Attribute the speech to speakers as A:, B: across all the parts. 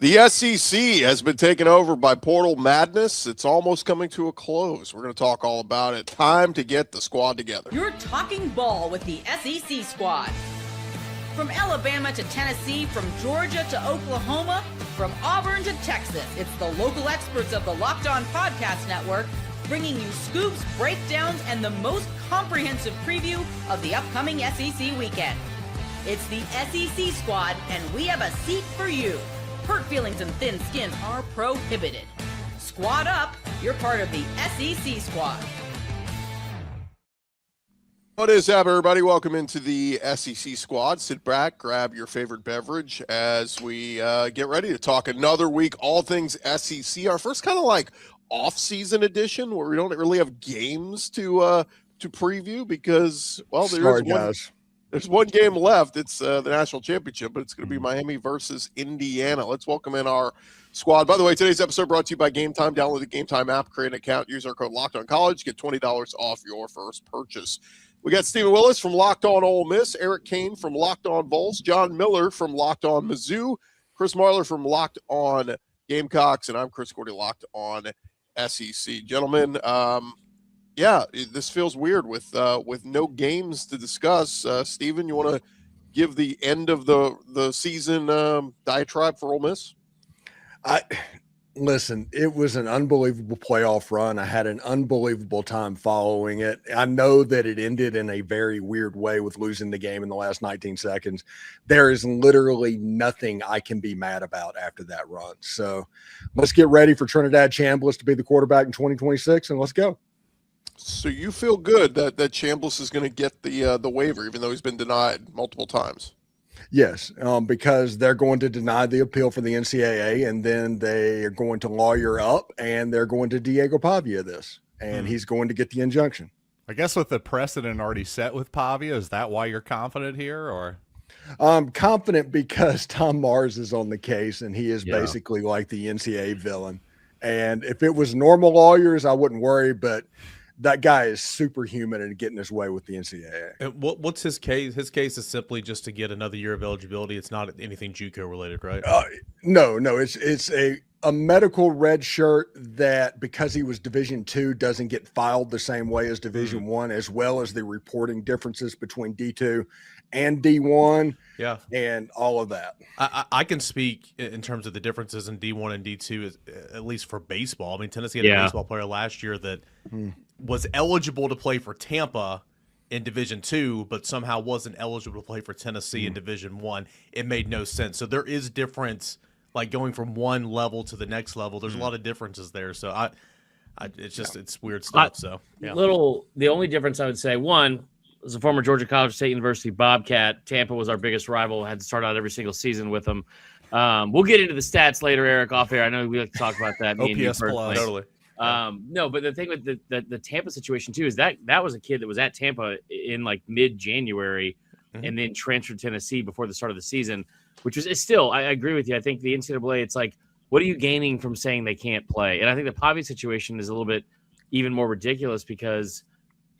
A: The SEC has been taken over by portal madness. It's almost coming to a close. We're going to talk all about it. Time to get the squad together.
B: You're talking ball with the SEC squad. From Alabama to Tennessee, from Georgia to Oklahoma, from Auburn to Texas, it's the local experts of the Locked On Podcast Network bringing you scoops, breakdowns, and the most comprehensive preview of the upcoming SEC weekend. It's the SEC squad, and we have a seat for you. Hurt feelings and thin skin are prohibited. Squad up, you're part of the SEC squad.
A: What is up, everybody? Welcome into the SEC squad. Sit back, grab your favorite beverage as we get ready to talk another week, all things SEC. Our first kind of like off-season edition where we don't really have games to preview because, well, there's one game left. It's the national championship, but it's going to be Miami versus Indiana. Let's welcome in our squad. By the way, today's episode brought to you by Game Time. Download the Game Time app, create an account, use our code LOCKEDONCollege, get $20 off your first purchase. We got Stephen Willis from Locked On Ole Miss, Eric Kane from Locked On Vols, John Miller from Locked On Mizzou, Chris Marler from Locked On Gamecocks, and I'm Chris Cordy, Locked On SEC. Gentlemen, yeah, this feels weird with no games to discuss. Steven, you want to give the end of the season diatribe for Ole Miss?
C: Listen, it was an unbelievable playoff run. I had an unbelievable time following it. I know that it ended in a very weird way with losing the game in the last 19 seconds. There is literally nothing I can be mad about after that run. So let's get ready for Trinidad Chambliss to be the quarterback in 2026, and let's go.
A: So you feel good that Chambliss is going to get the waiver, even though he's been denied multiple times?
C: Yes, because they're going to deny the appeal for the NCAA, and then they are going to lawyer up, and they're going to Diego Pavia this, and he's going to get the injunction.
D: I guess with the precedent already set with Pavia, is that why you're confident here, or?
C: I'm confident because Tom Mars is on the case, and he is basically like the NCAA villain. And if it was normal lawyers, I wouldn't worry, but that guy is superhuman and getting his way with the NCAA.
E: And what's his case? His case is simply just to get another year of eligibility. It's not anything JUCO related, right?
C: No. It's a medical red shirt that, because he was Division II, doesn't get filed the same way as Division I, as well as the reporting differences between D2 and D1.
E: Yeah,
C: and all of that.
E: I can speak in terms of the differences in D1 and D2, at least for baseball. I mean, Tennessee had a baseball player last year that was eligible to play for Tampa in Division II, but somehow wasn't eligible to play for Tennessee in Division I. It made no sense. So there is difference, like going from one level to the next level. There's a lot of differences there. So it's weird stuff. So
F: the only difference I would say, one, as a former Georgia College State University Bobcat, Tampa was our biggest rival. Had to start out every single season with them. We'll get into the stats later, Eric, off air. I know we like to talk about that.
E: OPS plus. Totally.
F: No, but the thing with the Tampa situation too is that was a kid that was at Tampa in like mid-January and then transferred to Tennessee before the start of the season, which is still, I agree with you. I think the NCAA, it's like, what are you gaining from saying they can't play? And I think the Pavia situation is a little bit even more ridiculous because,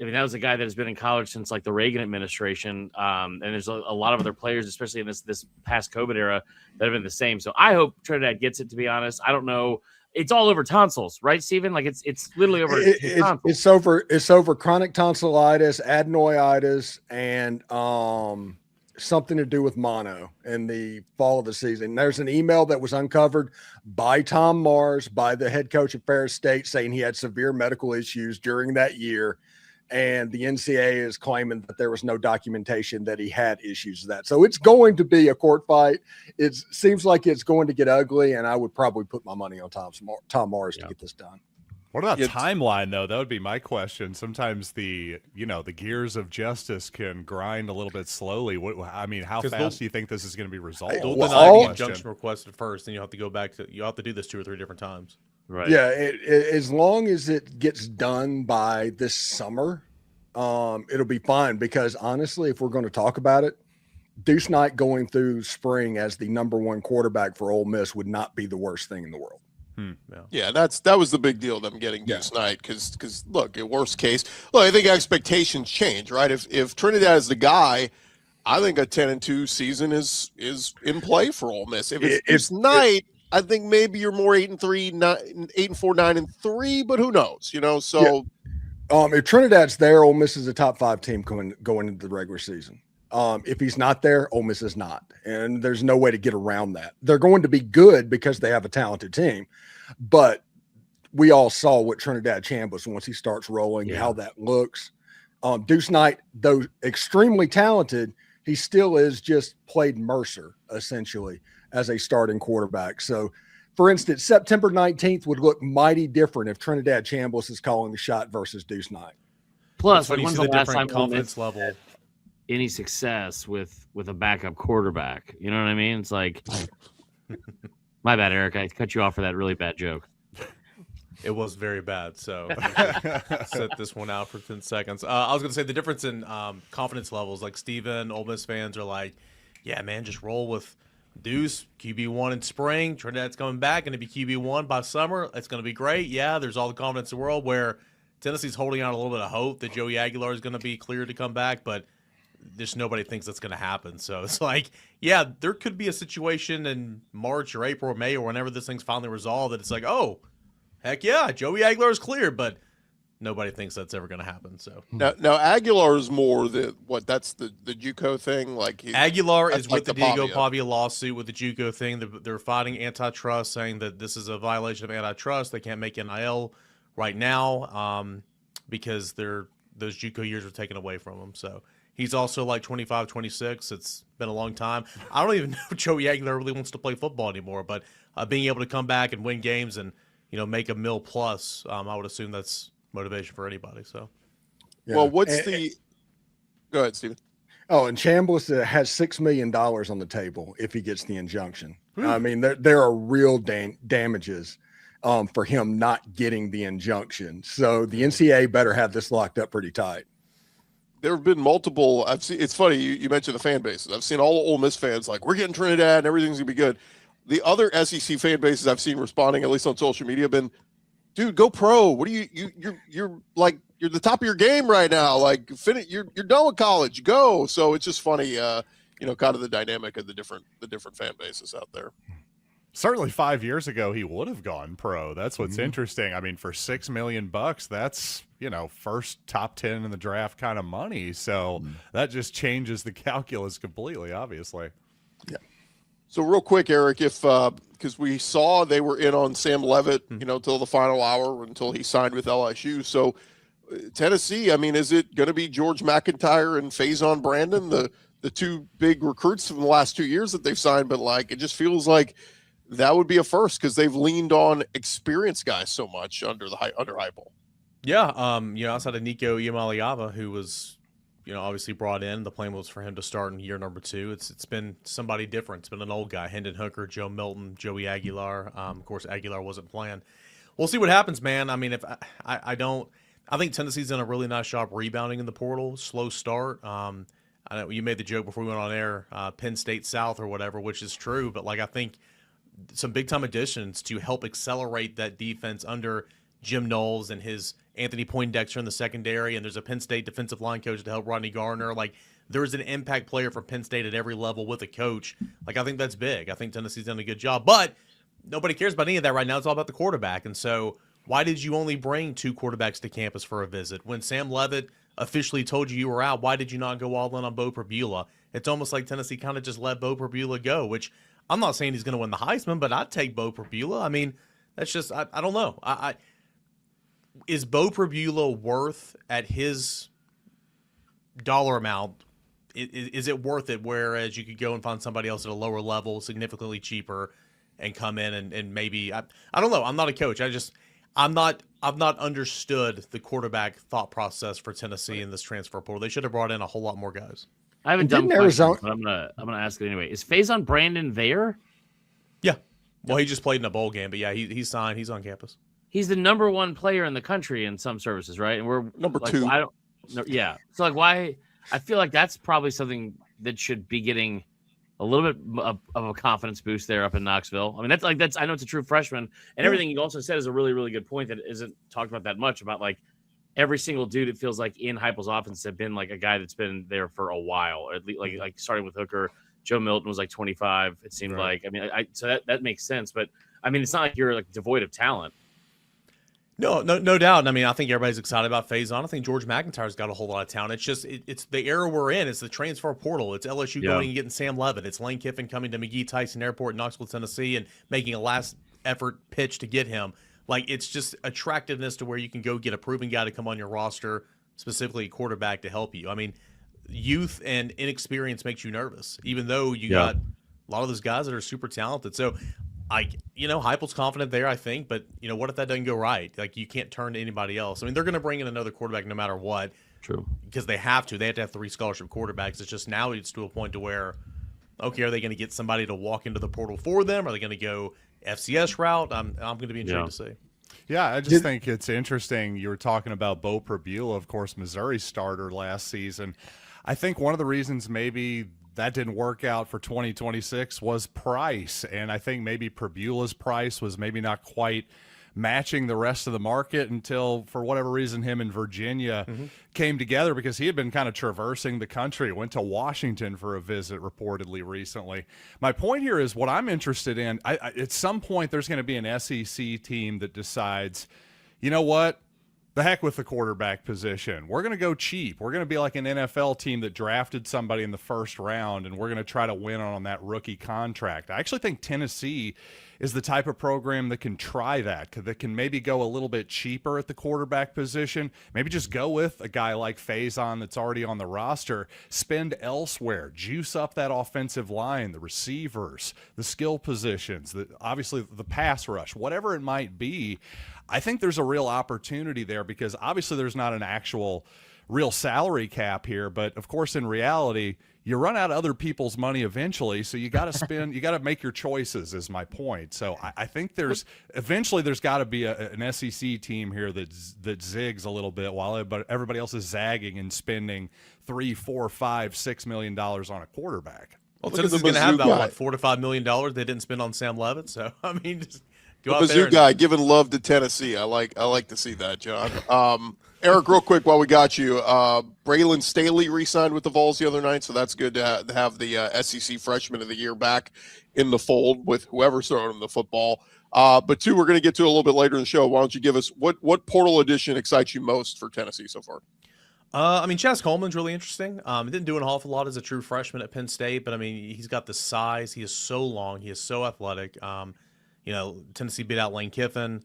F: I mean, that was a guy that has been in college since like the Reagan administration. And there's a lot of other players, especially in this past COVID era, that have been the same. So I hope Trinidad gets it, to be honest. I don't know. It's all over tonsils, right, Stephen? Like it's literally over tonsils.
C: It's over chronic tonsillitis, adenoiditis, and something to do with mono in the fall of the season. There's an email that was uncovered by Tom Mars, by the head coach at Ferris State, saying he had severe medical issues during that year. And the NCAA is claiming that there was no documentation that he had issues with that. So it's going to be a court fight. It seems like it's going to get ugly, and I would probably put my money on Tom Mars to get this done.
D: What about timeline, though? That would be my question. Sometimes the gears of justice can grind a little bit slowly. How fast do you think this is going to be resolved?
E: They'll deny the injunction requested first, and you have to go back to. You have to do this 2 or 3 different times.
F: Right.
C: Yeah, as long as it gets done by this summer, it'll be fine. Because honestly, if we're going to talk about it, Deuce Knight going through spring as the number 1 quarterback for Ole Miss would not be the worst thing in the world.
A: Yeah, that was the big deal, them getting Deuce Knight, because look, at worst case, I think expectations change, right? If Trinidad is the guy, I think a 10-2 season is in play for Ole Miss. If it's Knight, I think maybe you're more 8-3, 8-4, 9-3, but who knows? So
C: if Trinidad's there, Ole Miss is a top 5 team going into the regular season. If he's not there, Ole Miss is not, and there's no way to get around that. They're going to be good because they have a talented team, but we all saw what Trinidad Chambliss, once he starts rolling, how that looks. Deuce Knight, though extremely talented, he still is just played Mercer essentially as a starting quarterback. So, for instance, September 19th would look mighty different if Trinidad Chambliss is calling the shot versus Deuce Knight.
F: Plus,
E: when
F: when's
E: you see
F: the
E: the
F: last
E: different
F: time
E: confidence level,
F: any success with a backup quarterback? You know what I mean? It's like, my bad, Eric. I cut you off for that really bad joke.
E: it was very bad. So set this one out for 10 seconds. I was going to say the difference in confidence levels. Like Steven, Ole Miss fans are like, yeah, man, just roll with Deuce, QB1 in spring. Trinidad's coming back, going to be QB1 by summer. It's going to be great. Yeah, there's all the confidence in the world, where Tennessee's holding out a little bit of hope that Joey Aguilar is going to be cleared to come back, but just nobody thinks that's going to happen. So it's like, yeah, there could be a situation in March or April or May or whenever this thing's finally resolved that it's like, oh, heck yeah, Joey Aguilar is cleared, but nobody thinks that's ever going to happen. So
A: now Aguilar is more that's the JUCO thing. Like
E: Aguilar is
A: like
E: with the Diego Pavia lawsuit with the JUCO thing. They're fighting antitrust, saying that this is a violation of antitrust. They can't make NIL right now because those JUCO years were taken away from them. So he's also like 25, 26. It's been a long time. I don't even know if Joey Aguilar really wants to play football anymore, but being able to come back and win games and make $1 million plus, I would assume that's motivation for anybody. So,
A: yeah. Well, go ahead, Steven.
C: Oh, and Chambliss has $6 million on the table if he gets the injunction. I mean, there are real damages for him not getting the injunction. So the NCAA better have this locked up pretty tight.
A: There have been multiple. I've seen. It's funny you mentioned the fan bases. I've seen all the Ole Miss fans like, we're getting Trinidad and everything's gonna be good. The other SEC fan bases I've seen responding, at least on social media, have been, dude, go pro. What are you're like, you're the top of your game right now. Like, finish. You're done with college. Go. So it's just funny, kind of the dynamic of the different fan bases out there.
D: Certainly 5 years ago, he would have gone pro. That's what's interesting. I mean, for $6 million, that's, first top 10 in the draft kind of money. So that just changes the calculus completely, obviously.
A: Yeah. So real quick, Eric, because we saw they were in on Sam Leavitt, till the final hour, until he signed with LSU. So Tennessee, I mean, is it going to be George McIntyre and Faison Brandon, the two big recruits from the last 2 years that they've signed? But it just feels like that would be a first because they've leaned on experienced guys so much under Heupel.
E: Yeah, outside of Nico Iamaleava, who was, obviously brought in, the plan was for him to start in year number 2. It's been somebody different. It's been an old guy, Hendon Hooker, Joe Milton, Joey Aguilar. Of course, Aguilar wasn't playing. We'll see what happens, man. I mean, if I think Tennessee's done a really nice job rebounding in the portal. Slow start. I know you made the joke before we went on air, Penn State South or whatever, which is true. But I think some big time additions to help accelerate that defense under Jim Knowles and his Anthony Poindexter in the secondary, and there's a Penn State defensive line coach to help Rodney Gardner. There's an impact player from Penn State at every level with a coach. I think that's big. I think Tennessee's done a good job, but nobody cares about any of that right now. It's all about the quarterback. And so why did you only bring 2 quarterbacks to campus for a visit? When Sam Leavitt officially told you were out, why did you not go all in on Bo Prabula? It's almost like Tennessee kind of just let Bo Prabula go, which I'm not saying he's going to win the Heisman, but I'd take Bo Prabula. I mean, that's just, I don't know. Is Bo Prabula worth, at his dollar amount, is it worth it? Whereas you could go and find somebody else at a lower level, significantly cheaper, and come in and maybe, I don't know. I'm not a coach. I've not understood the quarterback thought process for Tennessee in this transfer portal. They should have brought in a whole lot more guys.
F: I have a dumb question, but I'm gonna ask it anyway. Is Faison Brandon there?
E: Yeah. Well, he just played in a bowl game, but yeah, he's signed. He's on campus.
F: He's the number 1 player in the country in some services, right? And we're
A: number 2.
F: Yeah. So why? I feel like that's probably something that should be getting a little bit of a confidence boost there up in Knoxville. I mean, that's I know it's a true freshman, and everything you also said is a really, really good point that isn't talked about that much about every single dude. It feels like in Heupel's offense have been a guy that's been there for a while, or at least like starting with Hooker, Joe Milton was like 25. It seemed like. I mean, so that makes sense. But I mean, it's not like you're like devoid of talent.
E: No doubt. I mean, I think everybody's excited about Faison. I think George McIntyre's got a whole lot of talent. It's just it's the era we're in. It's the transfer portal. It's LSU going and getting Sam Leavitt. It's Lane Kiffin coming to McGee-Tyson Airport in Knoxville, Tennessee, and making a last effort pitch to get him. Like, it's just attractiveness to where you can go get a proven guy to come on your roster, specifically a quarterback to help you. I mean, youth and inexperience makes you nervous, even though you got a lot of those guys that are super talented. So, Heupel's confident there, I think, but, what if that doesn't go right? Like, you can't turn to anybody else. I mean, they're going to bring in another quarterback no matter what.
G: True. Because
E: they have to. They have to have 3 scholarship quarterbacks. It's just now it's to a point to where, okay, are they going to get somebody to walk into the portal for them? Are they going to go FCS route? I'm going to be intrigued to see.
D: Yeah, I just think it's interesting. You were talking about Bo Prabula, of course, Missouri starter last season. I think one of the reasons maybe that didn't work out for 2026 was price. And I think maybe Prabula's price was maybe not quite matching the rest of the market until, for whatever reason, him and Virginia came together, because he had been kind of traversing the country, went to Washington for a visit reportedly recently. My point here is what I'm interested in. At some point, there's going to be an SEC team that decides, you know what? The heck with the quarterback position. We're going to go cheap. We're going to be like an NFL team that drafted somebody in the first round, and we're going to try to win on that rookie contract. I actually think Tennessee is the type of program that can try that can maybe go a little bit cheaper at the quarterback position. Maybe just go with a guy like Faison that's already on the roster, spend elsewhere, juice up that offensive line, the receivers, the skill positions, obviously the pass rush, whatever it might be. I think there's a real opportunity there, because obviously there's not an actual real salary cap here, but of course in reality you run out of other people's money eventually, so you got to spend, you got to make your choices, is my point. So I think there's got to be an SEC team here that zigs a little bit while everybody else is zagging and spending $3, $4, $5, $6 million on a quarterback.
E: Well, Tennessee's going to have about $4 to $5 million they didn't spend on Sam Leavitt. So I mean, just go out there.
A: Guy giving love to Tennessee. I like to see that, John. Eric, real quick while we got you, Braylon Staley re-signed with the Vols the other night, so that's good to have the SEC Freshman of the Year back in the fold with whoever's throwing him the football. But two, we're going to get to a little bit later in the show. Why don't you give us what portal edition excites you most for Tennessee so far?
E: I mean, Chaz Coleman's really interesting. He didn't do an awful lot as a true freshman at Penn State, but I mean, he's got the size. He is so long. He is so athletic. Tennessee beat out Lane Kiffin.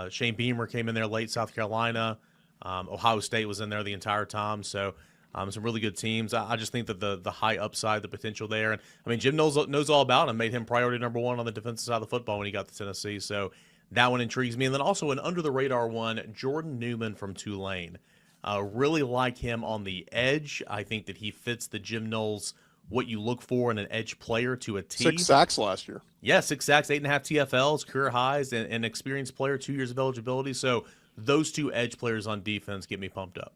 E: Shane Beamer came in there late, South Carolina. Ohio State was in there the entire time. So some really good teams. I just think that the high upside, the potential there. And I mean, Jim knows all about him, made him priority number 1 on the defensive side of the football when he got to Tennessee. So that one intrigues me. And then also an under the radar one, Jordan Newman from Tulane. Really like him on the edge. I think that he fits the Jim Knowles, what you look for in an edge player to a T.
A: 6 sacks last year.
E: Yeah, 6 sacks, 8.5 TFLs, career highs, and an experienced player, 2 years of eligibility. So those 2 edge players on defense get me pumped up.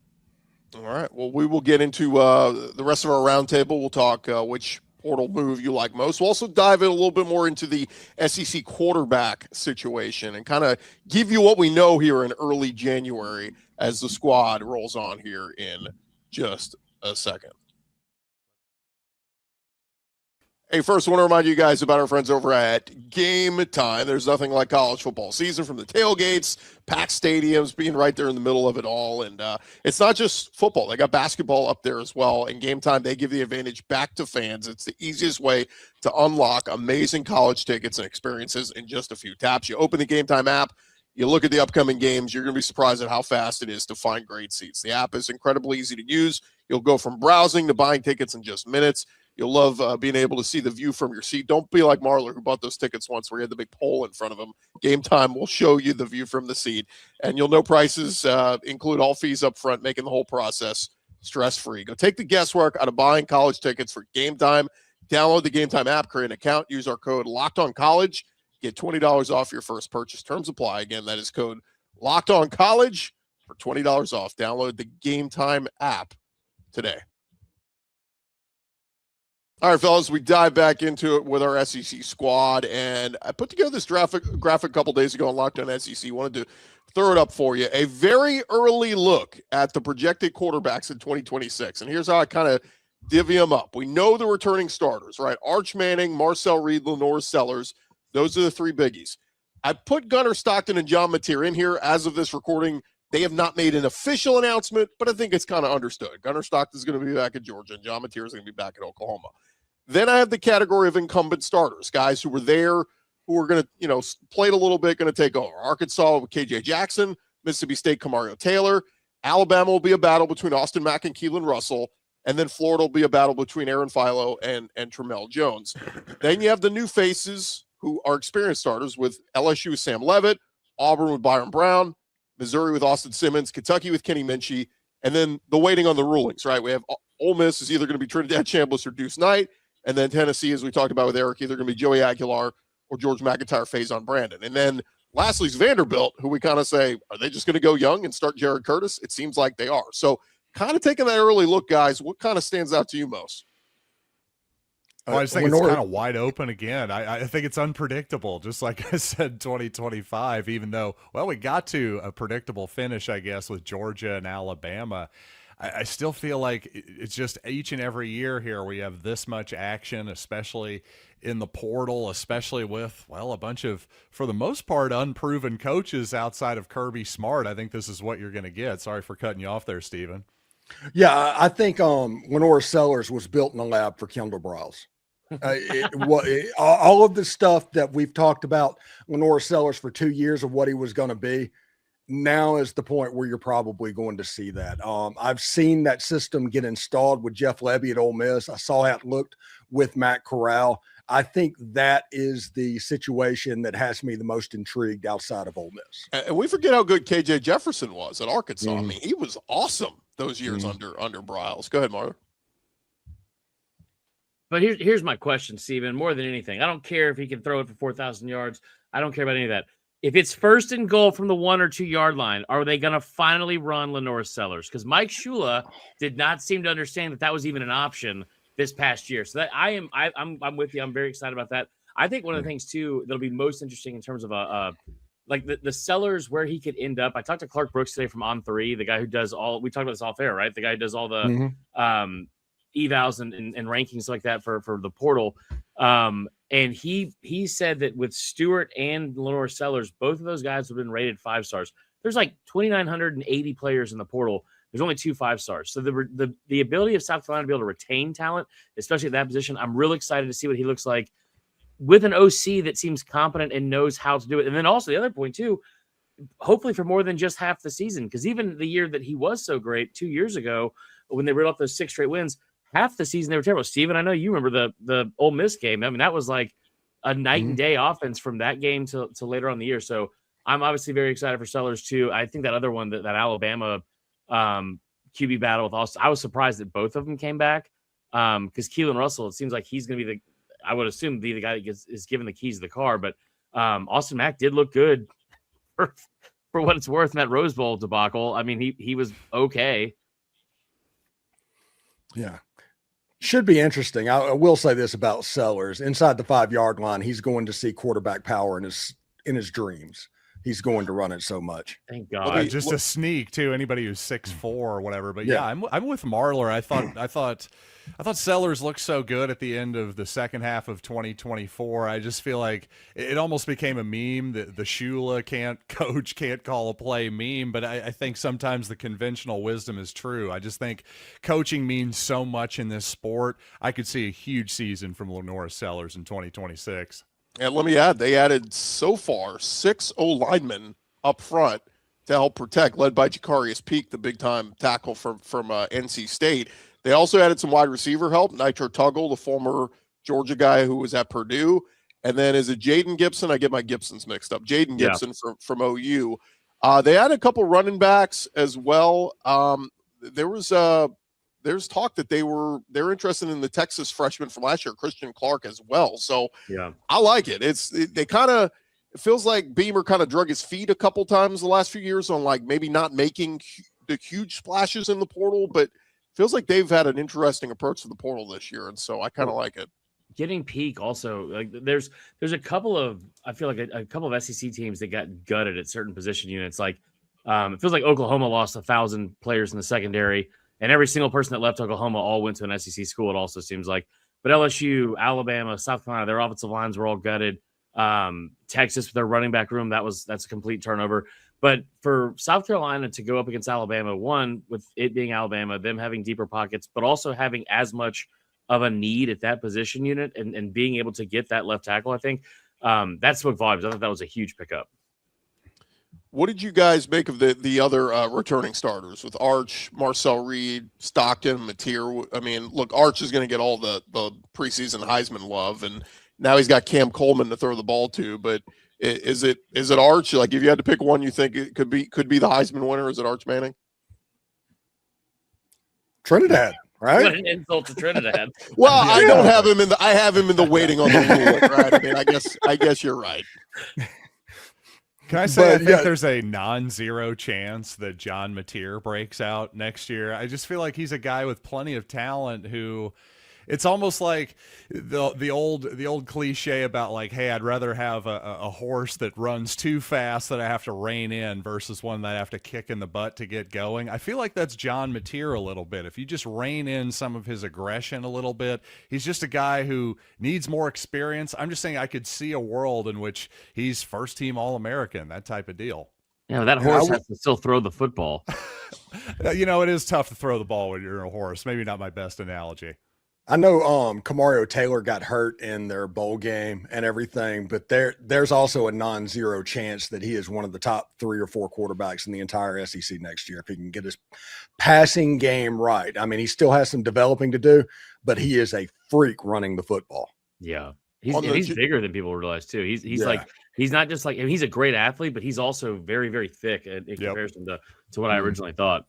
A: All right. Well, we will get into the rest of our roundtable. We'll talk which portal move you like most. We'll also dive in a little bit more into the SEC quarterback situation and kind of give you what we know here in early January as the squad rolls on here in just a second. Hey, first, I want to remind you guys about our friends over at Game Time. There's nothing like college football season, from the tailgates, packed stadiums, being right there in the middle of it all. And it's not just football. They got basketball up there as well. And Game Time, they give the advantage back to fans. It's the easiest way to unlock amazing college tickets and experiences in just a few taps. You open the Game Time app, you look at the upcoming games, you're going to be surprised at how fast it is to find great seats. The app is incredibly easy to use. You'll go from browsing to buying tickets in just minutes. You'll love being able to see the view from your seat. Don't be like Marler, who bought those tickets once where he had the big pole in front of him. Game Time will show you the view from the seat, and you'll know prices include all fees up front, making the whole process stress-free. Go take the guesswork out of buying college tickets for Game Time. Download the Game Time app, create an account, use our code LOCKEDONCollege, get $20 off your first purchase. Terms apply. Again, that is code LOCKEDONCollege for $20 off. Download the Game Time app today. All right, fellas, we dive back into it with our SEC squad, and I put together this graphic a couple days ago on Locked On SEC. Wanted to throw it up for you. A very early look at the projected quarterbacks in 2026, and here's how I kind of divvy them up. We know the returning starters, right? Arch Manning, Marcel Reed, Lenore Sellers. Those are the three biggies. I put Gunnar Stockton and John Mateer in here as of this recording. They have not made an official announcement, but I think it's kind of understood. Gunnar Stockton is going to be back at Georgia, and John Mateer is going to be back at Oklahoma. Then I have the category of incumbent starters, guys who were there, who are going to, played a little bit, going to take over. Arkansas with KJ Jackson, Mississippi State, Kamario Taylor. Alabama will be a battle between Austin Mack and Keelan Russell. And then Florida will be a battle between Aaron Philo and Tramel Jones. Then you have the new faces who are experienced starters with LSU with Sam Leavitt, Auburn with Byron Brown, Missouri with Austin Simmons, Kentucky with Kenny Minchie, and then the waiting on the rulings, right? We have Ole Miss is either going to be Trinidad Chambliss or Deuce Knight, and then Tennessee, as we talked about with Eric, either going to be Joey Aguilar or George McIntyre, Faison Brandon. And then lastly is Vanderbilt, who we kind of say, are they just going to go young and start Jared Curtis? It seems like they are. So kind of taking that early look, guys, what kind of stands out to you most?
D: Well, I just think it's kind of wide open again. I think it's unpredictable, just like I said, 2025, even though, well, we got to a predictable finish, I guess, with Georgia and Alabama. I still feel like it's just each and every year here we have this much action, especially in the portal, especially with, well, a bunch of, for the most part, unproven coaches outside of Kirby Smart. I think this is what you're going to get. Sorry for cutting you off there, Stephen.
C: Yeah, I think Lenore Sellers was built in the lab for Kendall Briles. All of the stuff that we've talked about Lenore Sellers for 2 years of what he was going to be, now is the point where you're probably going to see that. I've seen that system get installed with Jeff Lebby at Ole Miss. I saw how it looked with Matt Corral. I think that is the situation that has me the most intrigued outside of Ole Miss.
A: And we forget how good KJ Jefferson was at Arkansas. I mean, he was awesome those years under Briles. Go ahead, Marta.
F: But here's my question, Steven. More than anything, I don't care if he can throw it for 4,000 yards. I don't care about any of that. If it's first and goal from the 1 or 2 yard line, are they going to finally run Lenore Sellers? Because Mike Shula did not seem to understand that was even an option this past year. So that I'm with you. I'm very excited about that. I think one of the things too that'll be most interesting in terms of like the Sellers, where he could end up. I talked to Clark Brooks today from On3, the guy who does all. We talked about this off air, right? The guy who does all the evals and rankings like that for the portal. And he said that with Stewart and Lenore Sellers, both of those guys have been rated 5 stars. There's like 2,980 players in the portal. There's only 2 5 stars. So the ability of South Carolina to be able to retain talent, especially at that position, I'm really excited to see what he looks like with an OC that seems competent and knows how to do it. And then also the other point too, hopefully for more than just half the season, because even the year that he was so great 2 years ago, when they reeled off those 6 straight wins, half the season they were terrible. Steven, I know you remember the Ole Miss game. I mean, that was like a night and day offense from that game to later on in the year. So I'm obviously very excited for Sellers too. I think that other one, that Alabama QB battle with Austin, I was surprised that both of them came back because Keelan Russell, it seems like he's going to be I would assume the guy that is given the keys to the car. But Austin Mack did look good for what it's worth in that Rose Bowl debacle. I mean, he was okay.
C: Yeah. Should be interesting. I will say this about Sellers. Inside the 5 yard line, he's going to see quarterback power in his dreams. He's going to run it so much.
F: Thank God.
D: Just a sneak too. Anybody who's 6'4" or whatever. But yeah, I'm with Marler. I thought Sellers looked so good at the end of the second half of 2024. I just feel like it almost became a meme that the Shula can't call a play meme. But I think sometimes the conventional wisdom is true. I just think coaching means so much in this sport. I could see a huge season from Lenore Sellers in 2026.
A: And let me add, they added so far 6 O-linemen up front to help protect, led by Jacarrius Peak, the big-time tackle from NC State. They also added some wide receiver help, Nitro Tuggle, the former Georgia guy who was at Purdue. And then is it Jaden Gibson? I get my Gibsons mixed up. Jaden Gibson from OU. They added a couple running backs as well. There's talk that they're interested in the Texas freshman from last year, Christian Clark, as well. So I like it. It feels like Beamer kind of drug his feet a couple times the last few years on like maybe not making the huge splashes in the portal, but feels like they've had an interesting approach to the portal this year. And so I kind of like it.
F: Getting Peak also, like there's a couple of, I feel like a couple of SEC teams that got gutted at certain position units. Like it feels like Oklahoma lost 1,000 players in the secondary. And every single person that left Oklahoma all went to an SEC school, it also seems like. But LSU, Alabama, South Carolina, their offensive lines were all gutted. Texas, with their running back room, that's a complete turnover. But for South Carolina to go up against Alabama, one, with it being Alabama, them having deeper pockets, but also having as much of a need at that position unit and being able to get that left tackle, I think that's what volumes. I thought that was a huge pickup.
A: What did you guys make of the other returning starters with Arch, Marcel Reed, Stockton, Mateer? I mean, look, Arch is going to get all the preseason Heisman love, and now he's got Cam Coleman to throw the ball to. But is it Arch? Like, if you had to pick one, you think it could be the Heisman winner? Is it Arch Manning?
C: Trinidad, right?
F: What an insult to Trinidad.
A: Well, I don't have him in the. I have him in the waiting on the rule, right? I mean, I guess you're right.
D: Can I say I think there's a non-zero chance that John Mateer breaks out next year? I just feel like he's a guy with plenty of talent who it's almost like the old cliche about like, hey, I'd rather have a horse that runs too fast that I have to rein in versus one that I have to kick in the butt to get going. I feel like that's John Mateer a little bit. If you just rein in some of his aggression a little bit, he's just a guy who needs more experience. I'm just saying I could see a world in which he's first team All-American, that type of deal.
F: Yeah, that horse has to still throw the football.
D: You know, it is tough to throw the ball when you're a horse. Maybe not my best analogy.
C: I know Kamario Taylor got hurt in their bowl game and everything, but there's also a non-zero chance that he is one of the top 3 or 4 quarterbacks in the entire SEC next year if he can get his passing game right. I mean, he still has some developing to do, but he is a freak running the football.
F: Yeah. He's bigger than people realize too. He's like, he's not just like, he's a great athlete, but he's also very, very thick in comparison to what I originally thought.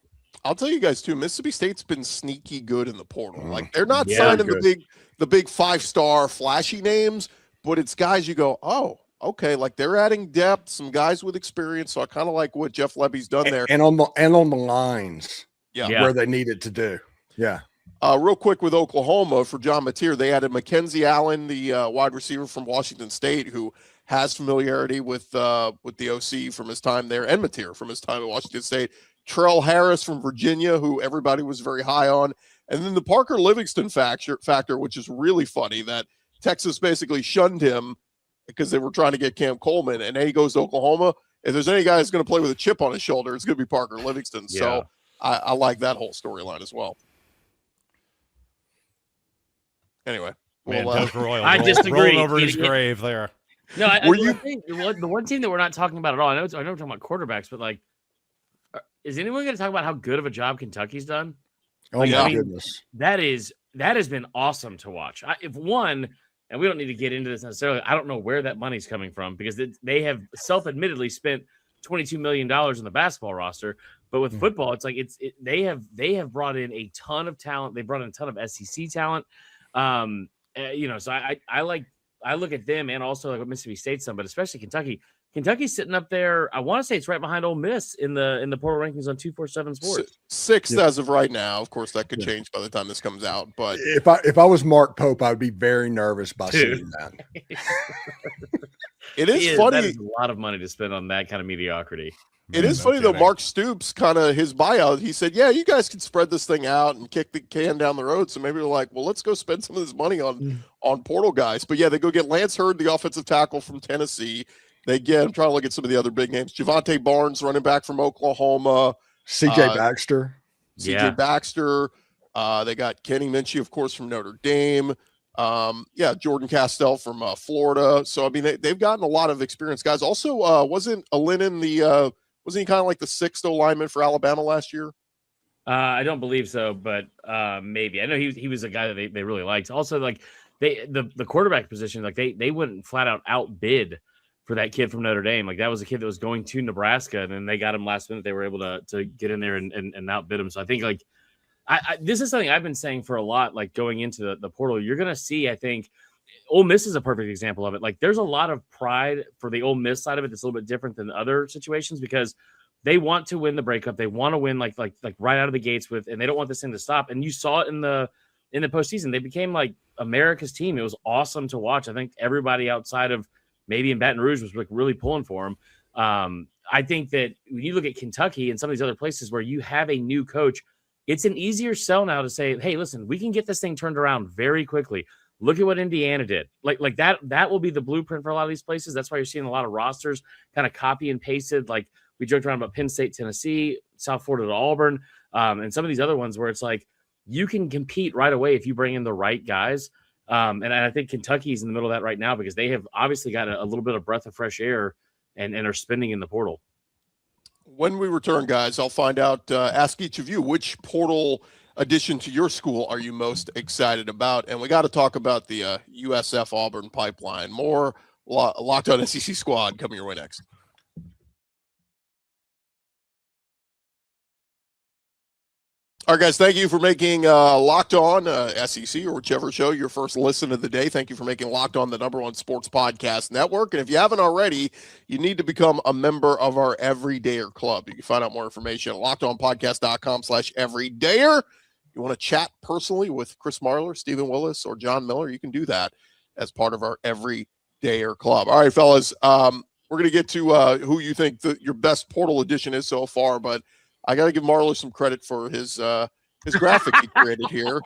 A: I'll tell you guys too, Mississippi State's been sneaky good in the portal. Like, they're not signing the big 5-star flashy names, but it's guys you go, oh, okay, like they're adding depth, some guys with experience. So I kind of like what Jeff Lebby's done there.
C: And on the lines, where they needed to do. Yeah.
A: Real quick with Oklahoma for John Mateer, they added Mackenzie Allen, the wide receiver from Washington State, who has familiarity with the OC from his time there, and Mateer from his time at Washington State. Trell Harris from Virginia, who everybody was very high on. And then the Parker Livingston factor, which is really funny, that Texas basically shunned him because they were trying to get Cam Coleman, and then he goes to Oklahoma. If there's any guy who's going to play with a chip on his shoulder, it's going to be Parker Livingston. Yeah. So I like that whole storyline as well. Anyway.
F: I disagree.
D: Rolling over his grave there.
F: No, the one team that we're not talking about at all, I know we're talking about quarterbacks, but like, is anyone going to talk about how good of a job Kentucky's done?
C: Oh, my goodness.
F: That has been awesome to watch. If one, and we don't need to get into this necessarily, I don't know where that money's coming from because they have self-admittedly spent $22 million in the basketball roster. But with football, it's like they have brought in a ton of talent. They brought in a ton of SEC talent. So I look at them and also like what Mississippi State's done, but especially Kentucky. Kentucky's sitting up there. I want to say it's right behind Ole Miss in the portal rankings on 247 Sports.
A: Sixth as of right now. Of course, that could change by the time this comes out. But
C: if I was Mark Pope, I would be very nervous by seeing that.
A: It is funny.
F: That is a lot of money to spend on that kind of mediocrity.
A: It is funny, though. Mark Stoops, kind of his buyout, he said, yeah, you guys can spread this thing out and kick the can down the road. So maybe they're like, well, let's go spend some of this money on portal guys. But yeah, they go get Lance Hurd, the offensive tackle from Tennessee. I'm trying to look at some of the other big names. Javante Barnes, running back from Oklahoma.
C: CJ Baxter.
A: Baxter. They got Kenny Minchie, of course, from Notre Dame. Jordan Castell from Florida. So, I mean, they've gotten a lot of experienced guys. Also, wasn't Lennon wasn't he kind of like the 6th lineman for Alabama last year?
F: I don't believe so, but maybe. I know he was a guy that they really liked. Also, like the quarterback position, like they wouldn't flat out outbid for that kid from Notre Dame. Like that was a kid that was going to Nebraska, and then they got him last minute. They were able to get in there and outbid him. So I think like this is something I've been saying for a lot, like going into the portal. You're going to see, I think, Ole Miss is a perfect example of it. Like there's a lot of pride for the Ole Miss side of it that's a little bit different than other situations because they want to win the breakup. They want to win like right out of the gates with, and they don't want this thing to stop. And you saw it in the postseason. They became like America's team. It was awesome to watch. I think everybody outside of maybe in Baton Rouge was like really pulling for them. I think that when you look at Kentucky and some of these other places where you have a new coach, it's an easier sell now to say, hey, listen, we can get this thing turned around very quickly. Look at what Indiana did. Like that will be the blueprint for a lot of these places. That's why you're seeing a lot of rosters kind of copy and pasted. Like we joked around about Penn State, Tennessee, South Florida to Auburn, and some of these other ones where it's like you can compete right away if you bring in the right guys. And I think Kentucky's in the middle of that right now because they have obviously got a little bit of breath of fresh air and are spending in the portal.
A: When we return, guys, I'll find out, ask each of you, which portal addition to your school are you most excited about? And we got to talk about the USF-Auburn pipeline. More Locked On SEC Squad coming your way next. All right, guys, thank you for making Locked On SEC or whichever show your first listen of the day. Thank you for making Locked On the #1 sports podcast network. And if you haven't already, you need to become a member of our Everydayer Club. You can find out more information at lockedonpodcast.com/everydayer. You want to chat personally with Chris Marler, Stephen Willis, or John Miller, you can do that as part of our Everydayer Club. All right, fellas, we're going to get to who you think your best portal edition is so far, but I got to give Marler some credit for his graphic he created here.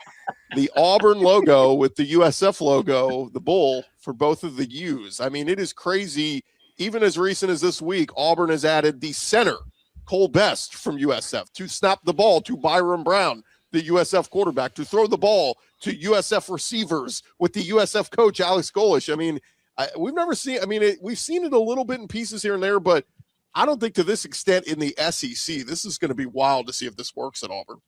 A: The Auburn logo with the USF logo, the bull, for both of the U's. I mean, it is crazy. Even as recent as this week, Auburn has added the center, Cole Best from USF, to snap the ball to Byron Brown, the USF quarterback, to throw the ball to USF receivers with the USF coach, Alex Golesh. I mean, we've never seen – I mean, we've seen it a little bit in pieces here and there, but – I don't think to this extent in the SEC. This is going to be wild to see if this works at Auburn.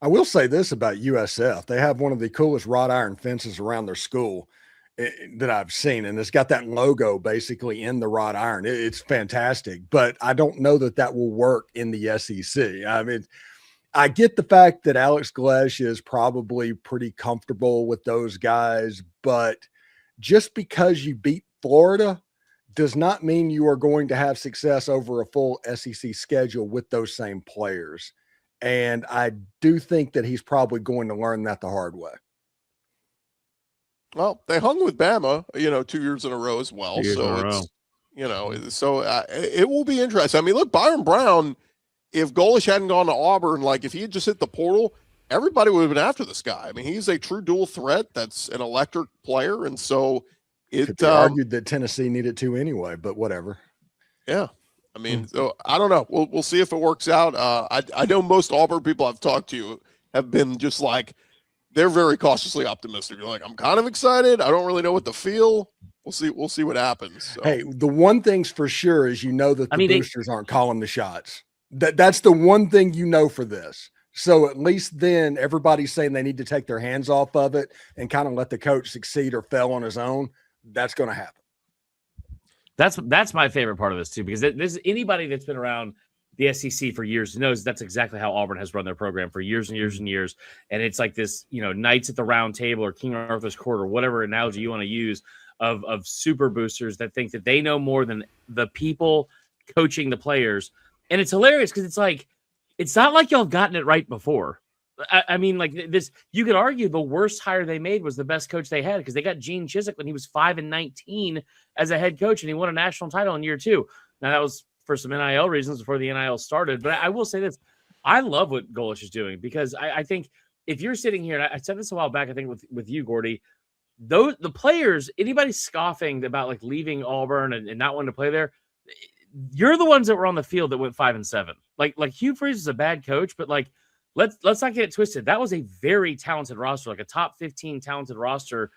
C: I will say this about USF. They have one of the coolest wrought iron fences around their school that I've seen, and it's got that logo basically in the wrought iron. It's fantastic, but I don't know that will work in the SEC. I mean, I get the fact that Alex Golesh is probably pretty comfortable with those guys, but just because you beat Florida does not mean you are going to have success over a full SEC schedule with those same players. And I do think that he's probably going to learn that the hard way.
A: Well, they hung with Bama, 2 years in a row as well. So it's, it will be interesting. I mean, look, Byron Brown, if Golesh hadn't gone to Auburn, like if he had just hit the portal, everybody would have been after this guy. I mean, he's a true dual threat. That's an electric player. And so it
C: argued that Tennessee needed to anyway, but whatever.
A: Yeah. I mean, so I don't know. We'll see if it works out. I know most Auburn people I've talked to have been just like, they're very cautiously optimistic. You're like, I'm kind of excited. I don't really know what to feel. We'll see what happens. So.
C: Hey, the one thing's for sure is that the boosters aren't calling the shots. That's the one thing for this. So at least then everybody's saying they need to take their hands off of it and kind of let the coach succeed or fail on his own. That's going to happen.
F: That's my favorite part of this too, because this anybody that's been around the SEC for years knows that's exactly how Auburn has run their program for years and years and years. And it's like this, Knights at the Round Table or King Arthur's Court or whatever analogy you want to use of super boosters that think that they know more than the people coaching the players. And it's hilarious because it's like, it's not like y'all gotten it right before. I mean, like this, you could argue the worst hire they made was the best coach they had because they got Gene Chizik when he was 5-19 as a head coach, and he won a national title in year 2. Now that was for some NIL reasons before the NIL started, but I will say this: I love what Golesh is doing because I think if you're sitting here, and I said this a while back, I think with you, Gordy, the players, anybody scoffing about like leaving Auburn and not wanting to play there, you're the ones that were on the field that went 5-7. Like Hugh Freeze is a bad coach, but like. Let's not get it twisted. That was a very talented roster, like a top 15 talented roster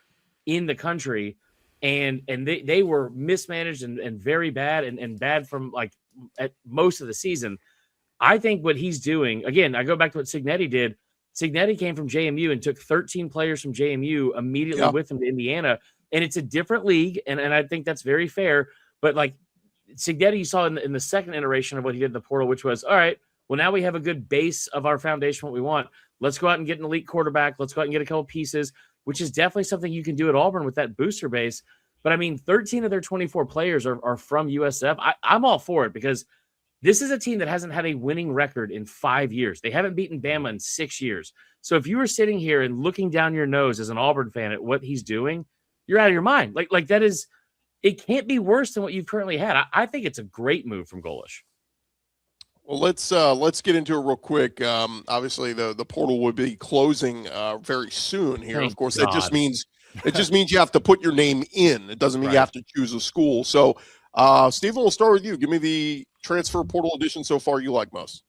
F: in the country. And they were mismanaged and very bad and bad from like at most of the season. I think what he's doing, again, I go back to what Cignetti did. Cignetti came from JMU and took 13 players from JMU immediately with him to Indiana. And it's a different league. And I think that's very fair. But like Cignetti, you saw in the second iteration of what he did in the portal, which was, all right, well, now we have a good base of our foundation, what we want. Let's go out and get an elite quarterback. Let's go out and get a couple pieces, which is definitely something you can do at Auburn with that booster base. But, I mean, 13 of their 24 players are from USF. I'm all for it because this is a team that hasn't had a winning record in 5 years. They haven't beaten Bama in 6 years. So if you were sitting here and looking down your nose as an Auburn fan at what he's doing, you're out of your mind. Like that is – it can't be worse than what you've currently had. I think it's a great move from Golesh.
A: Well, let's get into it real quick. Obviously, the portal will be closing very soon here.
F: Thank
A: of course,
F: God.
A: it just means you have to put your name in. It doesn't mean you have to choose a school. So, Stephen, we'll start with you. Give me the transfer portal edition so far you like most.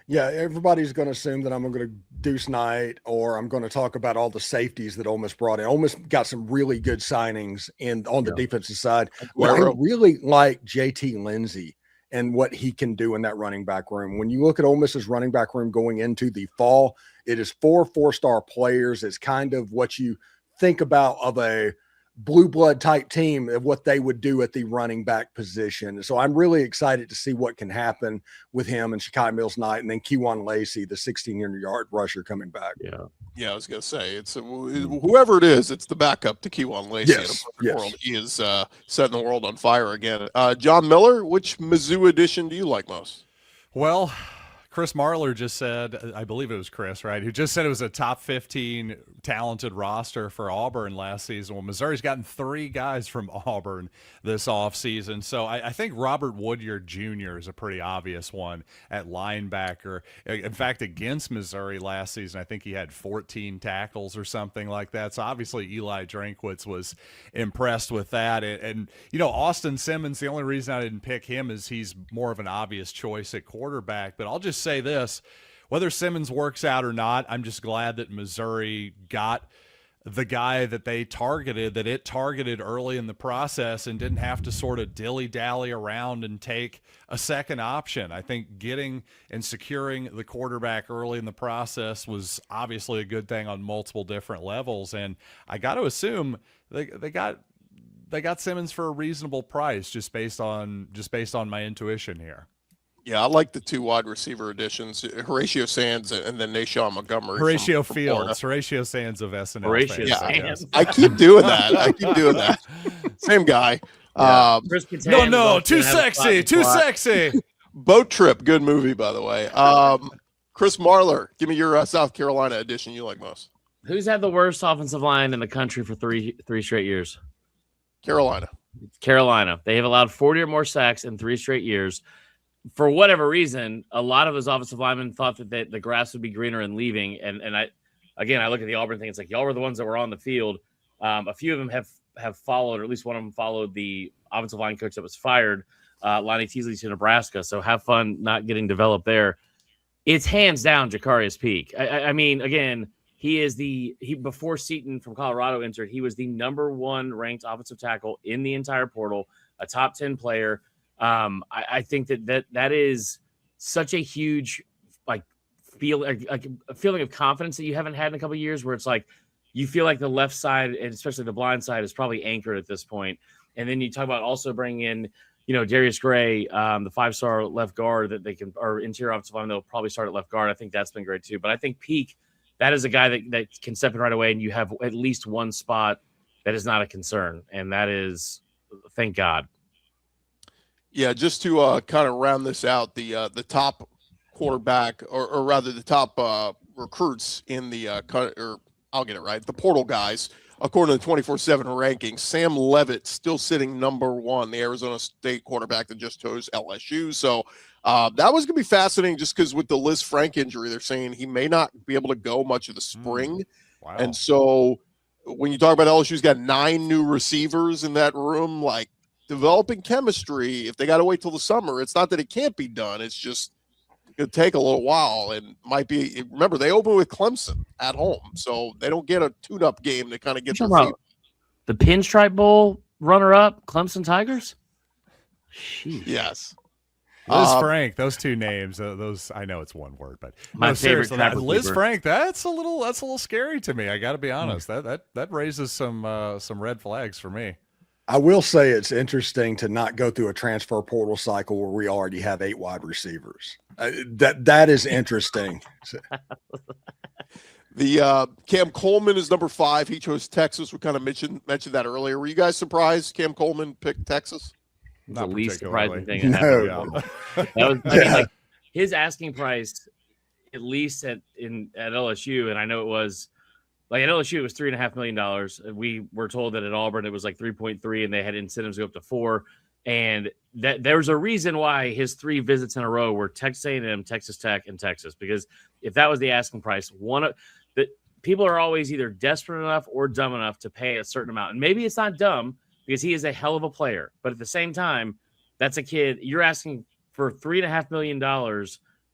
C: Yeah, everybody's going to assume that I'm going to deuce night, or I'm going to talk about all the safeties that Ole Miss brought in. Ole Miss got some really good signings on the defensive side. But I really like JT Lindsey and what he can do in that running back room. When you look at Ole Miss's running back room going into the fall, it is 4 4-star players. It's kind of what you think about of a blue blood type team of what they would do at the running back position. So I'm really excited to see what can happen with him and Shakai Mills-Knight, and then Kewan Lacey, the 16-yard rusher, coming back.
A: Yeah, I was gonna say it's whoever it is, it's the backup to Kewan Lacey.
C: Yes.
A: World. He is setting the world on fire again. John Miller, which Mizzou edition do you like most?
D: Well, Chris Marler just said, I believe it was Chris, right? Who just said it was a top 15 talented roster for Auburn last season. Well, Missouri's gotten 3 guys from Auburn this offseason. So I think Robert Woodyard Jr. is a pretty obvious one at linebacker. In fact, against Missouri last season, I think he had 14 tackles or something like that. So obviously Eli Drinkwitz was impressed with that. And Austin Simmons, the only reason I didn't pick him is he's more of an obvious choice at quarterback. But I'll just say this, whether Simmons works out or not, I'm just glad that Missouri got the guy that it targeted early in the process and didn't have to sort of dilly-dally around and take a second option. I think getting and securing the quarterback early in the process was obviously a good thing on multiple different levels, and I got to assume they got Simmons for a reasonable price just based on my intuition here.
A: Yeah, I like the 2 wide receiver additions, Horatio Sands and then Nashawn Montgomery.
D: Horatio Fields, Horatio Sands of SNL.
F: Horatio
D: fans,
F: Sands.
A: I keep doing that. Same guy.
F: Yeah.
D: No, too sexy.
A: Boat Trip, good movie, by the way. Chris Marler, give me your South Carolina edition you like most.
F: Who's had the worst offensive line in the country for three straight years?
A: Carolina.
F: They have allowed 40 or more sacks in 3 straight years. For whatever reason, a lot of those offensive linemen thought that the grass would be greener and leaving. And I look at the Auburn thing. It's like, y'all were the ones that were on the field. A few of them have followed, or at least one of them followed the offensive line coach that was fired, Lonnie Teasley, to Nebraska. So have fun not getting developed there. It's hands down Jacarrius Peak. I mean, again, he before Seton from Colorado entered, he was the number 1 ranked offensive tackle in the entire portal, a top 10 player. I think that is such a huge a feeling of confidence that you haven't had in a couple of years, where it's like you feel like the left side and especially the blind side is probably anchored at this point. And then you talk about also bringing in, Darius Gray, the 5-star left guard that they can, or interior offensive line, they'll probably start at left guard. I think that's been great too. But I think Peak, that is a guy that can step in right away, and you have at least one spot that is not a concern, and that is, thank God.
A: Yeah, just to kind of round this out, the top quarterback, or rather the top recruits in the I'll get it right, the portal guys, according to the 24/7 rankings, Sam Leavitt still sitting number 1, the Arizona State quarterback that just chose LSU. So that was going to be fascinating, just because with the Liz Frank injury, they're saying he may not be able to go much of the spring.
D: Wow.
A: And so when you talk about LSU's got 9 new receivers in that room, like, developing chemistry, if they got to wait till the summer, it's not that it can't be done. It's just going to take a little while, and might be. Remember, they open with Clemson at home, so they don't get a tune-up game to kind of get their feet.
F: The Pinstripe Bowl runner-up, Clemson Tigers. Jeez.
A: Yes.
D: Liz Frank, those 2 names, those, I know it's one word, but
F: my favorite
D: Liz Frank, that's a little scary to me. I got to be honest. That raises some red flags for me.
C: I will say it's interesting to not go through a transfer portal cycle where we already have 8 wide receivers. That is interesting.
A: The Cam Coleman is number 5. He chose Texas. We kind of mentioned that earlier. Were you guys surprised Cam Coleman picked Texas?
F: The least surprising thing.
C: No.
F: That was his asking price, at least at LSU, and I know it was. Like at LSU, it was $3.5 million. We were told that at Auburn it was like 3.3, and they had incentives go up to 4. And that there's a reason why his 3 visits in a row were Texas A&M, Texas Tech, and Texas. Because if that was the asking price, people are always either desperate enough or dumb enough to pay a certain amount. And maybe it's not dumb because he is a hell of a player. But at the same time, that's a kid. You're asking for $3.5 million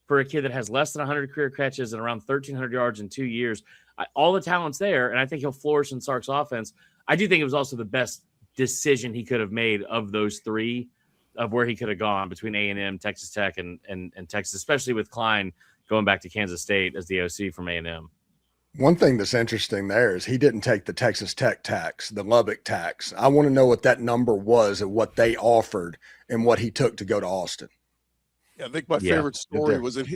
F: for a kid that has less than 100 career catches and around 1,300 yards in 2 years. All the talent's there, and I think he'll flourish in Sark's offense. I do think it was also the best decision he could have made of those 3 of where he could have gone between A&M, Texas Tech, and Texas, especially with Klein going back to Kansas State as the OC from A&M.
C: One thing that's interesting there is he didn't take the Texas Tech tax, the Lubbock tax. I want to know what that number was and what they offered and what he took to go to Austin.
A: Yeah, I think my favorite story was it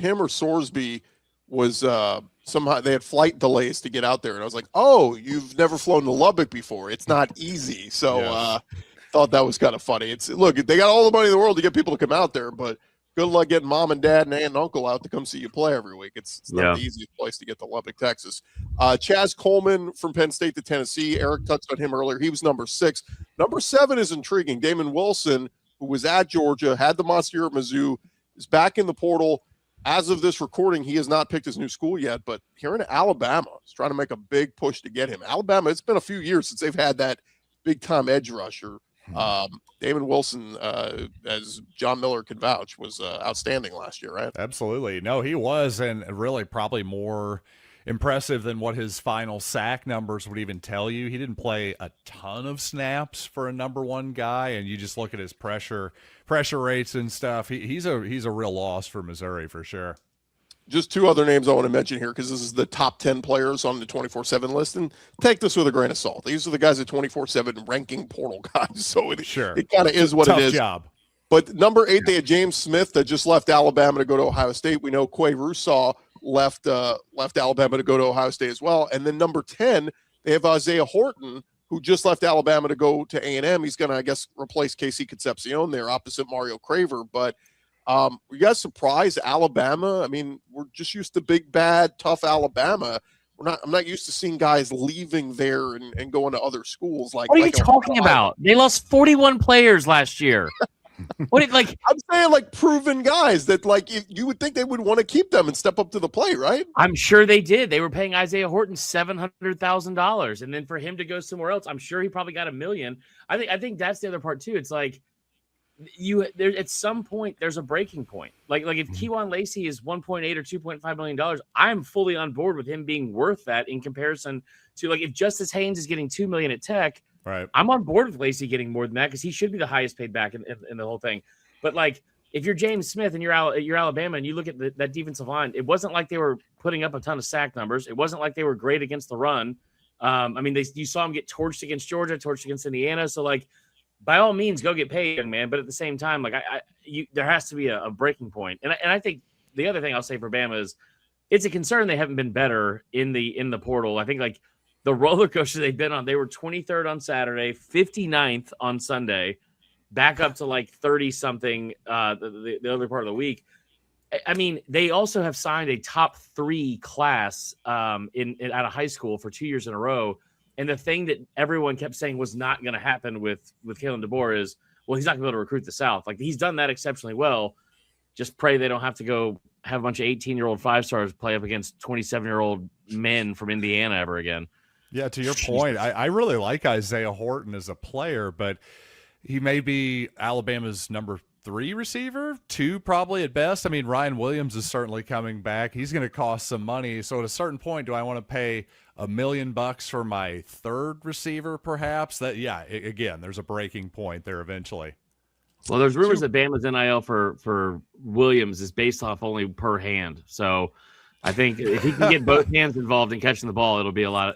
A: him or Sorsby was somehow they had flight delays to get out there, and I was like, "Oh, you've never flown to Lubbock before? It's not easy." So thought that was kind of funny. Look, they got all the money in the world to get people to come out there, but good luck getting mom and dad and aunt and uncle out to come see you play every week. It's not the easiest place to get to Lubbock, Texas. Chaz Coleman from Penn State to Tennessee. Eric touched on him earlier. He was number 6. Number 7 is intriguing. Damon Wilson, who was at Georgia, had the monster year at Mizzou, is back in the portal. As of this recording, he has not picked his new school yet, but here in Alabama is trying to make a big push to get him. Alabama, it's been a few years since they've had that big-time edge rusher. Damon Wilson, as John Miller could vouch, was outstanding last year, right?
D: Absolutely. No, he was, and really probably more impressive than what his final sack numbers would even tell you. He didn't play a ton of snaps for a number 1 guy, and you just look at his pressure rates and stuff. He's a real loss for Missouri for sure.
A: Just 2 other names I want to mention here because this is the top 10 players on the 24/7 list, and take this with a grain of salt. These are the guys at 24/7 ranking portal guys, so it kind of is what
D: Tough
A: it is.
D: Job.
A: But number 8, they had James Smith that just left Alabama to go to Ohio State. We know Quay Russaw left Alabama to go to Ohio State as well. And then number 10, they have Isaiah Horton, who just left Alabama to go to A&M. He's going to, I guess, replace Casey Concepcion there opposite Mario Craver. But were you guys surprised Alabama? I mean, we're just used to big, bad, tough Alabama. I'm not used to seeing guys leaving there and going to other schools. What
F: are you talking about? They lost 41 players last year. I'm
A: saying proven guys that you would think they would want to keep them and step up to the plate, right?
F: I'm sure they did. They were paying Isaiah Horton $700,000, and then for him to go somewhere else, I'm sure he probably got $1 million. I think that's the other part too. It's at some point there's a breaking point. Like if Kewan Lacey is 1.8 or $2.5 million, I'm fully on board with him being worth that in comparison to if Justice Haynes is getting $2 million at Tech.
D: Right.
F: I'm on board with Lacey getting more than that because he should be the highest paid back in the whole thing. But if you're James Smith and you're Alabama and you look at that defensive line, it wasn't like they were putting up a ton of sack numbers. It wasn't like they were great against the run. You saw them get torched against Georgia, torched against Indiana. So by all means, go get paid, young man. But at the same time, there has to be a breaking point. And I think the other thing I'll say for Bama is it's a concern they haven't been better in the portal. I think the roller coaster they've been on, they were 23rd on Saturday, 59th on Sunday, back up to 30-something the other part of the week. I mean, they also have signed a top 3 class out of high school for 2 years in a row. And the thing that everyone kept saying was not going to happen with Kalen DeBoer is, well, he's not going to be able to recruit the South. He's done that exceptionally well. Just pray they don't have to go have a bunch of 18-year-old 5-stars play up against 27-year-old men from Indiana ever again.
D: Yeah, to your point, I really like Isaiah Horton as a player, but he may be Alabama's number 3 receiver, 2 probably at best. I mean, Ryan Williams is certainly coming back. He's going to cost some money. So at a certain point, do I want to pay $1 million for my 3rd receiver, perhaps? Again, there's a breaking point there eventually.
F: Well, there's rumors that Bama's NIL for Williams is based off only per hand. So I think if he can get both hands involved in catching the ball, it'll be a lot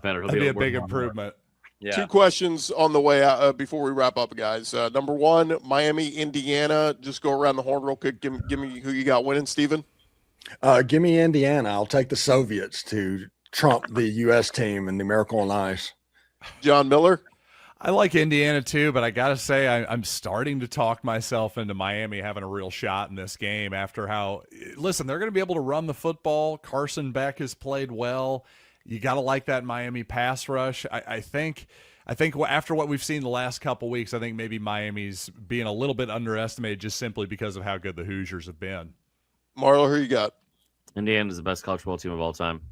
F: better.
D: It'll be a big improvement.
A: Yeah. 2 questions on the way out before we wrap up, guys. Number 1, Miami, Indiana. Just go around the horn real quick. Give me who you got winning, Steven.
C: Give me Indiana. I'll take the Soviets to trump the U.S. team and the Miracle on Ice.
A: John Miller.
D: I like Indiana too, but I got to say I'm starting to talk myself into Miami having a real shot in this game after listen, they're going to be able to run the football. Carson Beck has played well. You got to like that Miami pass rush. I think I think after what we've seen the last couple weeks, I think maybe Miami's being a little bit underestimated just simply because of how good the Hoosiers have been.
A: Marlo, who you got?
F: Indiana is the best college football team of all time.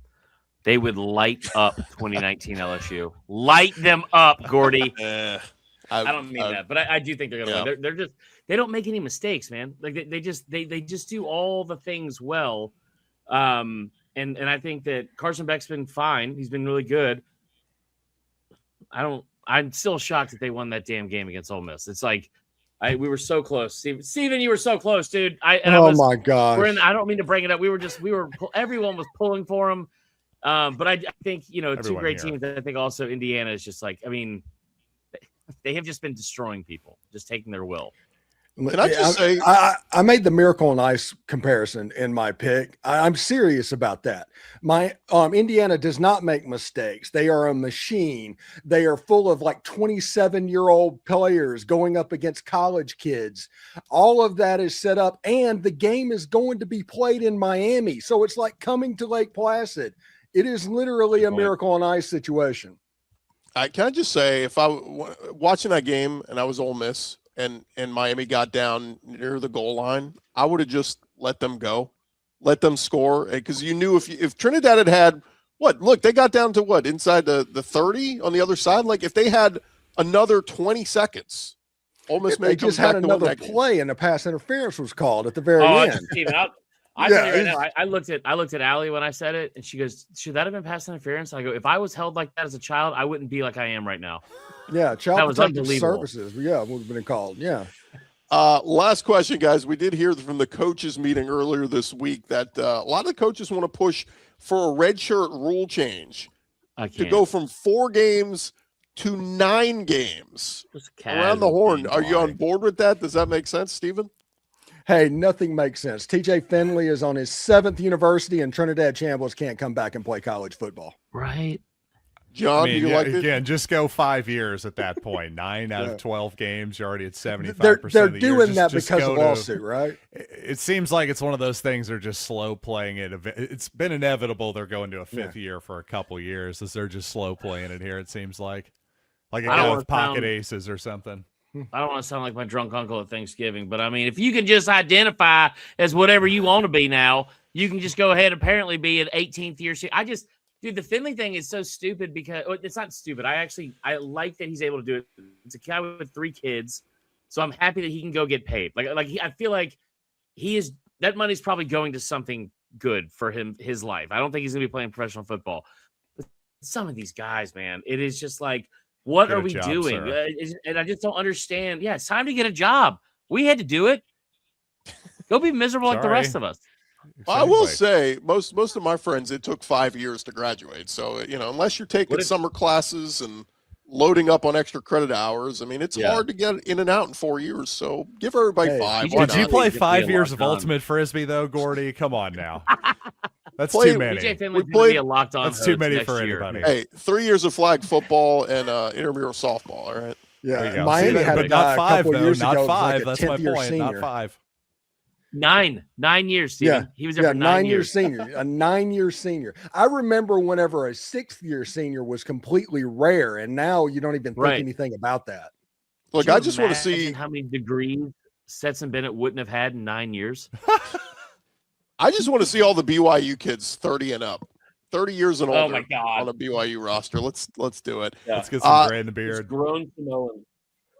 F: They would light up 2019 LSU. Light them up, Gordy. I don't mean that, but I do think they're going to win. They don't make any mistakes, man. Like they just do all the things well. And I think that Carson Beck's been fine. He's been really good. I'm still shocked that they won that damn game against Ole Miss. It's like we were so close. Steven, you were so close, dude. my gosh. I don't mean to bring it up. Everyone was pulling for him. But I think, two great teams. I think also Indiana is just like, I mean, they have just been destroying people, just taking their will.
A: Can I just say,
C: I made the Miracle on Ice comparison in my pick. I'm serious about that. My Indiana does not make mistakes. They are a machine. They are full of like 27-year-old players going up against college kids. All of that is set up, and the game is going to be played in Miami. So it's like coming to Lake Placid. It is literally a Miracle on Ice situation.
A: Can I just say, if I watching that game and I was Ole Miss, and Miami got down near the goal line, I would have just let them go, let them score, because you knew if Trinidad had they got down to inside the 30 on the other side. Like if they had another 20 seconds, Ole Miss may
C: just had another play and a pass interference was called at the very end.
F: Steven, I tell you right now, I looked at Allie when I said it, and she goes, "Should that have been pass interference?" I go, "If I was held like that as a child, I wouldn't be like I am right now."
C: Yeah, child protective services. Yeah, would have been called. Yeah.
A: Last question, guys. We did hear from the coaches meeting earlier this week that a lot of the coaches want to push for a redshirt rule change to go from 4 games to 9 games around the horn. Are you on board with that? Does that make sense, Stephen?
C: Hey, nothing makes sense. TJ Finley is on his 7th university, and Trinidad Chambliss can't come back and play college football.
F: Right.
A: John, do you like it?
D: Again, just go 5 years at that point. 9 out of 12 games, you're already at 75%.
C: They're
D: of the year.
C: doing that because of lawsuit, right?
D: It seems like it's one of those things they're just slow playing it. It's been inevitable they're going to a 5th year for a couple years, as they're just slow playing it here, it seems like a guy with pocket aces or something.
F: I don't want to sound like my drunk uncle at Thanksgiving, but I mean, if you can just identify as whatever you want to be now, you can just go ahead and apparently be an 18th year. Dude, the Finley thing is so stupid because it's not stupid. I like that he's able to do it. It's a guy with 3 kids, so I'm happy that he can go get paid. I feel like that money's probably going to something good for his life. I don't think he's going to be playing professional football. But some of these guys, man, it is just like, what are we doing? And I just don't understand. Yeah, it's time to get a job. We had to do it. Go be miserable like the rest of us.
A: Well, I will say most of my friends, it took 5 years to graduate. So, unless you're taking summer classes and loading up on extra credit hours, I mean, it's hard to get in and out in 4 years. So give everybody 5.
D: Did you play 5 years of ultimate frisbee though, Gordy? Come on now. That's too many.
F: That's
D: too many for anybody.
A: Hey, 3 years of flag football and intramural softball. All right.
C: Yeah, Miami had a guy a couple years ago.
D: Not 5.
C: Like
D: that's my point.
C: Senior.
D: Not 5.
F: 9 years, Steven.
C: Yeah.
F: He was there for 9 years.
C: Senior, a 9-year senior. I remember whenever a 6th-year senior was completely rare, and now you don't even think anything about that.
A: Look, I just want to see
F: how many degrees Stetson Bennett wouldn't have had in 9 years.
A: I just want to see all the BYU kids 30 and up. 30 years and older
F: oh my God.
A: on a BYU roster. Let's do it.
F: Yeah.
D: Let's get some gray in the beard.
F: It's grown Samoan.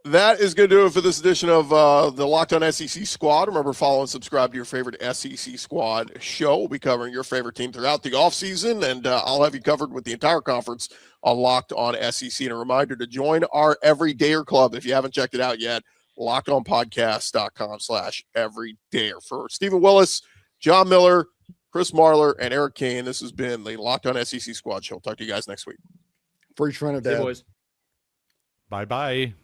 A: That is going to do it for this edition of the Locked On SEC Squad. Remember, follow and subscribe to your favorite SEC Squad show. We'll be covering your favorite team throughout the offseason, and I'll have you covered with the entire conference on Locked On SEC. And a reminder to join our Everydayer Club if you haven't checked it out yet, lockedonpodcast.com/everydayer. For Stephen Willis, John Miller, Chris Marler, and Eric Kane, this has been the Locked On SEC Squad show. Talk to you guys next week.
C: Free Trinidad.
F: Hey, boys.
D: Bye-bye.